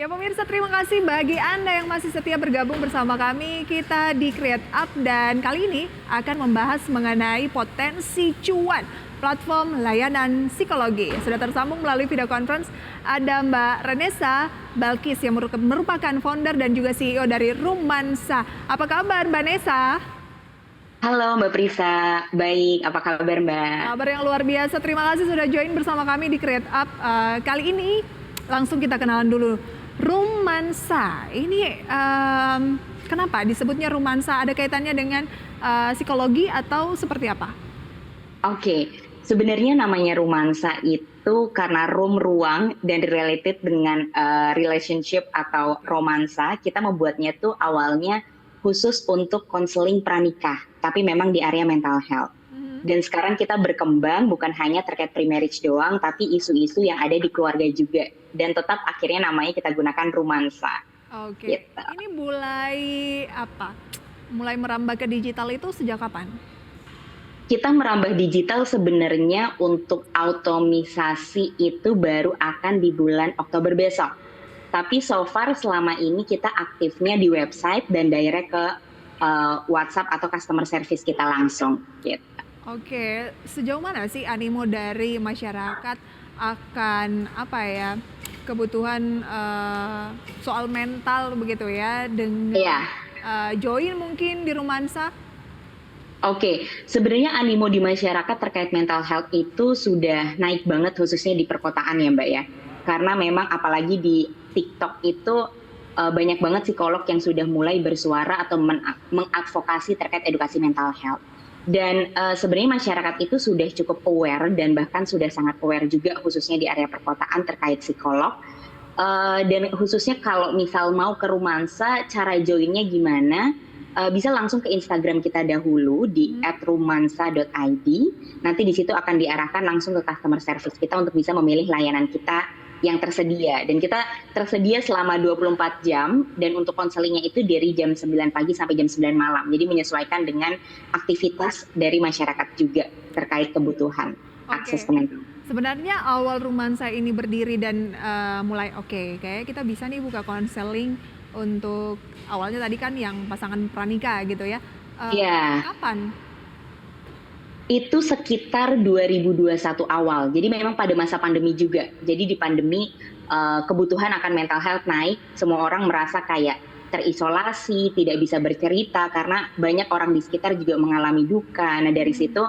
Ya pemirsa, terima kasih bagi Anda yang masih setia bergabung bersama kami. Kita di Create Up dan kali ini akan membahas mengenai potensi cuan platform layanan psikologi. Sudah tersambung melalui video conference ada Mbak Renesa Balkis yang merupakan founder dan juga CEO dari Rumansa. Apa kabar Mbak Nesa? Halo Mbak Prisa, baik. Apa kabar Mbak? Kabar yang luar biasa. Terima kasih sudah join bersama kami di Create Up. Kali ini langsung kita kenalan dulu. Rumansa, ini kenapa disebutnya Rumansa? Ada kaitannya dengan psikologi atau seperti apa? Oke, sebenarnya namanya Rumansa itu karena ruang dan related dengan relationship atau romansa. Kita membuatnya tuh awalnya khusus untuk konseling pranikah, tapi memang di area mental health. Dan sekarang kita berkembang bukan hanya terkait pre-marriage doang, tapi isu-isu yang ada di keluarga juga. Dan tetap akhirnya namanya kita gunakan Rumansa. Oke, Gitu. ini mulai apa? Mulai merambah ke digital itu sejak kapan? Kita merambah digital sebenarnya untuk automisasi itu baru akan di bulan Oktober besok. Tapi so far selama ini kita aktifnya di website dan direct ke WhatsApp atau customer service kita langsung. Gitu. Oke, sejauh mana sih animo dari masyarakat akan apa ya, kebutuhan soal mental begitu ya, dengan Iya. join mungkin di Rumansa? Oke, sebenarnya animo di masyarakat terkait mental health itu sudah naik banget khususnya di perkotaan ya Mbak ya. Karena memang apalagi di TikTok itu banyak banget psikolog yang sudah mulai bersuara atau mengadvokasi terkait edukasi mental health. Dan sebenarnya masyarakat itu sudah cukup aware dan bahkan sudah sangat aware juga khususnya di area perkotaan terkait psikolog. Dan khususnya kalau misal mau ke Rumansa, cara joinnya gimana? Bisa langsung ke Instagram kita dahulu di @rumansa.id. Nanti di situ akan diarahkan langsung ke customer service kita untuk bisa memilih layanan kita yang tersedia. Dan kita tersedia selama 24 jam dan untuk konselingnya itu dari jam 9 pagi sampai jam 9 malam. Jadi menyesuaikan dengan aktivitas dari masyarakat juga terkait kebutuhan akses ke mental. Sebenarnya awal Rumansa ini berdiri dan mulai kayak kita bisa nih buka konseling untuk awalnya tadi kan yang pasangan pranikah gitu ya. Iya. Kapan? Itu sekitar 2021 awal. Jadi memang pada masa pandemi juga. Jadi di pandemi kebutuhan akan mental health naik. Semua orang merasa kayak terisolasi, tidak bisa bercerita karena banyak orang di sekitar juga mengalami duka. Nah dari situ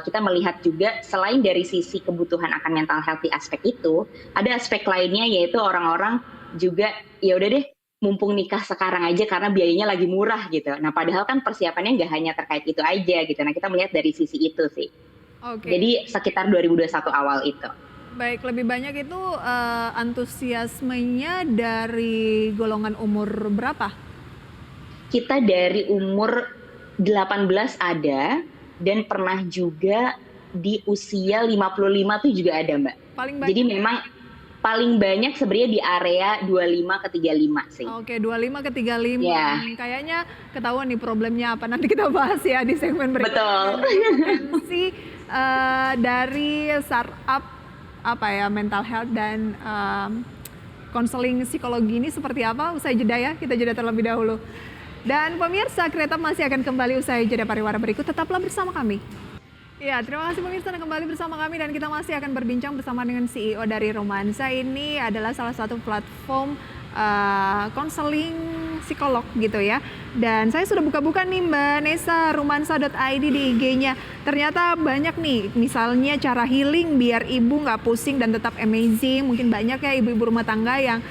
kita melihat juga selain dari sisi kebutuhan akan mental health di aspek itu, ada aspek lainnya yaitu orang-orang juga ya udah deh mumpung nikah sekarang aja karena biayanya lagi murah gitu. Nah padahal kan persiapannya nggak hanya terkait itu aja gitu. Nah kita melihat dari sisi itu sih. Oke. Jadi sekitar 2021 awal itu. Baik, lebih banyak itu antusiasmenya dari golongan umur berapa? Kita dari umur 18 ada dan pernah juga di usia 55 tuh juga ada Mbak. Paling banyak? Jadi memang paling banyak sebenarnya di area 25 ke 35 sih. Oke, 25 ke 35. Ya. Kayaknya ketahuan nih problemnya apa. Nanti kita bahas ya di segmen berikutnya. Betul. Potensi dari startup apa ya, mental health dan konseling psikologi ini seperti apa? Usai jeda ya, kita jeda terlebih dahulu. Dan pemirsa, Create Up masih akan kembali usai jeda pariwara berikut. Tetaplah bersama kami. Ya, terima kasih pemirsa yang kembali bersama kami dan kita masih akan berbincang bersama dengan CEO dari Rumansa. Ini adalah salah satu platform konseling psikolog gitu ya. Dan saya sudah buka-buka nih Mbak Nesa, rumansa.id di IG-nya. Ternyata banyak nih, misalnya cara healing biar ibu nggak pusing dan tetap amazing. Mungkin banyak ya ibu-ibu rumah tangga yang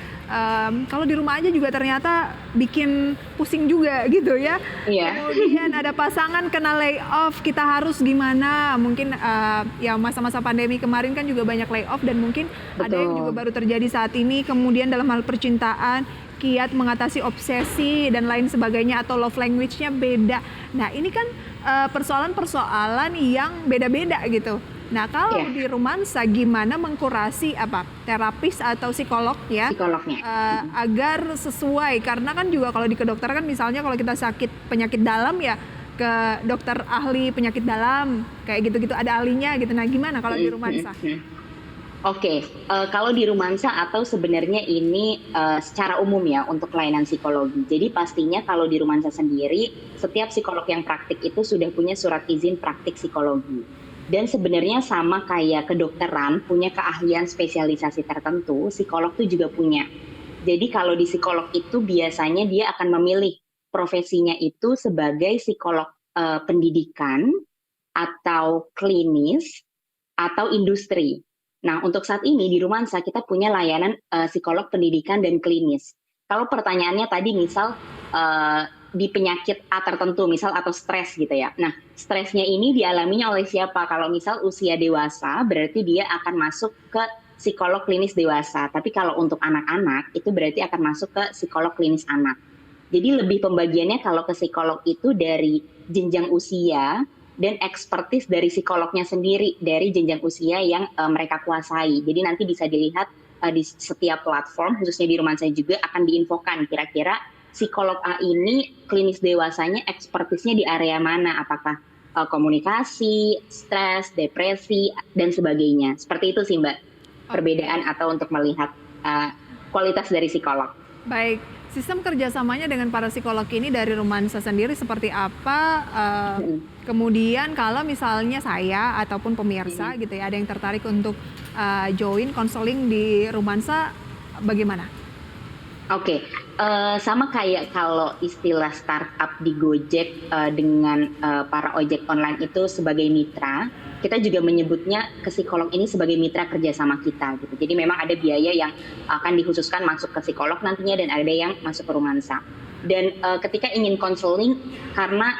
kalau di rumah aja juga ternyata bikin pusing juga gitu ya. Iya. Kemudian ada pasangan kena layoff, kita harus gimana? Mungkin ya masa-masa pandemi kemarin kan juga banyak layoff dan mungkin ada yang juga baru terjadi saat ini. Kemudian dalam hal percintaan, kiat mengatasi obsesi dan lain sebagainya atau love language-nya beda. Nah ini kan persoalan-persoalan yang beda-beda gitu. Nah kalau di Rumansa gimana mengkurasi terapis atau psikolog ya Psikolognya. agar sesuai, karena kan juga kalau di kedokteran kan misalnya kalau kita sakit penyakit dalam ya ke dokter ahli penyakit dalam kayak gitu-gitu ada ahlinya gitu. Nah gimana kalau di Rumansa? Oke, kalau di Rumansa atau sebenarnya ini secara umum ya untuk layanan psikologi. Jadi pastinya kalau di Rumansa sendiri, setiap psikolog yang praktik itu sudah punya surat izin praktik psikologi. Dan sebenarnya sama kayak kedokteran, punya keahlian spesialisasi tertentu, psikolog itu juga punya. Jadi kalau di psikolog itu biasanya dia akan memilih profesinya itu sebagai psikolog pendidikan atau klinis atau industri. Nah, untuk saat ini di Rumansa kita punya layanan psikolog pendidikan dan klinis. Kalau pertanyaannya tadi misal di penyakit A tertentu, misal atau stres gitu ya. Nah, stresnya ini dialaminya oleh siapa? Kalau misal usia dewasa, berarti dia akan masuk ke psikolog klinis dewasa. Tapi kalau untuk anak-anak, itu berarti akan masuk ke psikolog klinis anak. Jadi lebih pembagiannya kalau ke psikolog itu dari jenjang usia dan ekspertis dari psikolognya sendiri dari jenjang usia yang mereka kuasai. Jadi nanti bisa dilihat di setiap platform, khususnya di Rumansa juga akan diinfokan kira-kira psikolog A ini klinis dewasanya ekspertisnya di area mana, apakah komunikasi, stres, depresi, dan sebagainya. Seperti itu sih Mbak, perbedaan atau untuk melihat kualitas dari psikolog. Baik, sistem kerjasamanya dengan para psikolog ini dari Rumansa sendiri seperti apa? Kemudian kalau misalnya saya ataupun pemirsa gitu ya, ada yang tertarik untuk join konseling di Rumansa, bagaimana? Oke, sama kayak kalau istilah startup di Gojek dengan para ojek online itu sebagai mitra, kita juga menyebutnya ke psikolog ini sebagai mitra kerjasama kita gitu. Jadi memang ada biaya yang akan dikhususkan masuk ke psikolog nantinya dan ada yang masuk ke Rumansa. Dan ketika ingin konseling, karena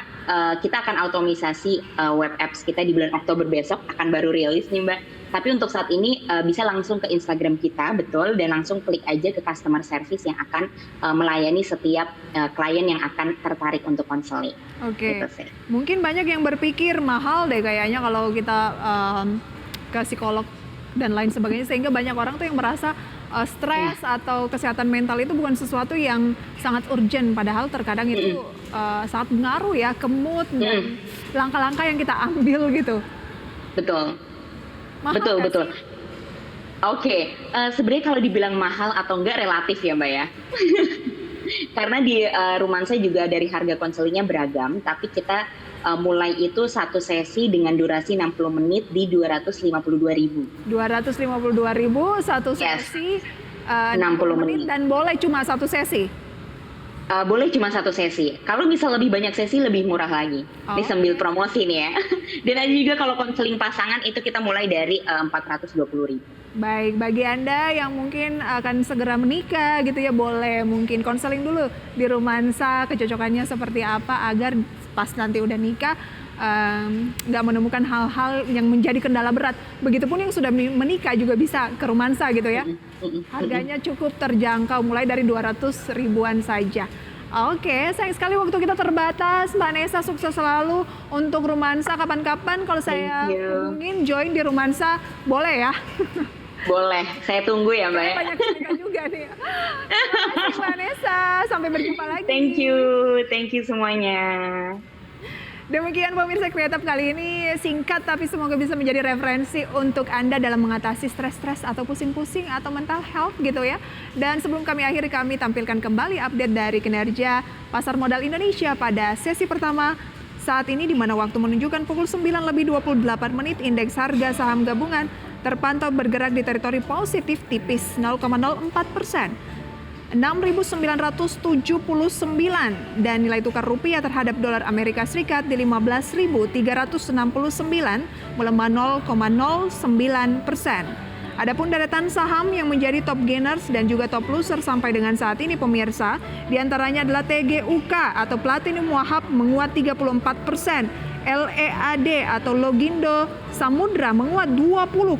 kita akan otomatisasi web apps kita di bulan Oktober besok akan baru rilis nih Mbak. Tapi untuk saat ini bisa langsung ke Instagram kita, betul, dan langsung klik aja ke customer service yang akan melayani setiap klien yang akan tertarik untuk konseling. Oke, Gitu sih. mungkin banyak yang berpikir mahal deh kayaknya kalau kita ke psikolog dan lain sebagainya, sehingga banyak orang tuh yang merasa stres atau kesehatan mental itu bukan sesuatu yang sangat urgent, padahal terkadang itu sangat mengaruh ya ke mood dan langkah-langkah yang kita ambil gitu. Betul. Mahal Betul, nggak betul. sih? Oke, sebenarnya kalau dibilang mahal atau enggak relatif ya Mbak ya. Karena di Rumansa juga dari harga konselingnya beragam, tapi kita mulai itu satu sesi dengan durasi 60 menit di 252.000. 252.000 satu Yes, sesi, 60 60 menit menit. dan boleh cuma satu sesi. Boleh cuma satu sesi. Kalau misal lebih banyak sesi lebih murah lagi. Ini sambil promosi nih ya. Dan ada juga kalau konseling pasangan itu kita mulai dari 420.000. Baik, bagi Anda yang mungkin akan segera menikah gitu ya, boleh mungkin konseling dulu di Rumansa, kecocokannya seperti apa agar pas nanti udah nikah nggak menemukan hal-hal yang menjadi kendala berat. Begitupun yang sudah menikah juga bisa ke Rumansa gitu ya. Harganya cukup terjangkau, mulai dari 200 ribuan saja. Oke, sayang sekali waktu kita terbatas. Mbak Nessa, sukses selalu untuk Rumansa. Kapan-kapan kalau saya Thank you. hubungin join di Rumansa, boleh ya? Boleh, saya tunggu ya Mbak ya. Banyak cerita juga nih. Terima kasih Mbak Nessa, sampai berjumpa lagi. Thank you semuanya. Demikian pemirsa Kreatif kali ini, singkat tapi semoga bisa menjadi referensi untuk Anda dalam mengatasi stres-stres atau pusing-pusing atau mental health gitu ya. Dan sebelum kami akhiri, kami tampilkan kembali update dari kinerja pasar modal Indonesia pada sesi pertama saat ini, di mana waktu menunjukkan pukul 9:28 menit, indeks harga saham gabungan terpantau bergerak di teritori positif tipis 0,04%. 6.979 dan nilai tukar rupiah terhadap dolar Amerika Serikat di 15.369 melemah 0,09%. Adapun deretan saham yang menjadi top gainers dan juga top loser sampai dengan saat ini pemirsa, diantaranya adalah TGUK atau Platinum Wahab menguat 34%, LEAD atau Logindo Samudra menguat 20,55%,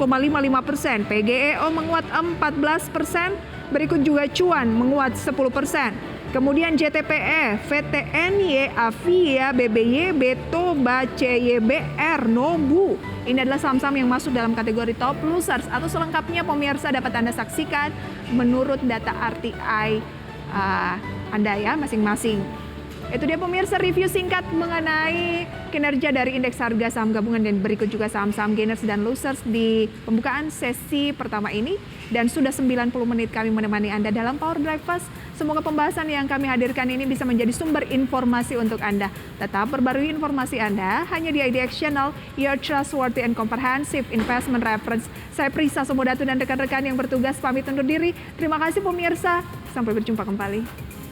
PGEO menguat 14%, berikut juga Cuan menguat 10%. Kemudian JTPE, VTNY, Avia, BBYB, Toba, CYBR, Nobu. Ini adalah saham-saham yang masuk dalam kategori top losers, atau selengkapnya pemirsa dapat Anda saksikan menurut data RTI Anda ya masing-masing. Itu dia pemirsa review singkat mengenai kinerja dari indeks harga saham gabungan dan berikut juga saham-saham gainers dan losers di pembukaan sesi pertama ini. Dan sudah 90 menit kami menemani Anda dalam Power Breakfast. Semoga pembahasan yang kami hadirkan ini bisa menjadi sumber informasi untuk Anda. Tetap perbarui informasi Anda hanya di IDX Channel, your trustworthy and comprehensive investment reference. Saya Prisa Somodatu dan rekan-rekan yang bertugas pamit undur diri. Terima kasih pemirsa, sampai berjumpa kembali.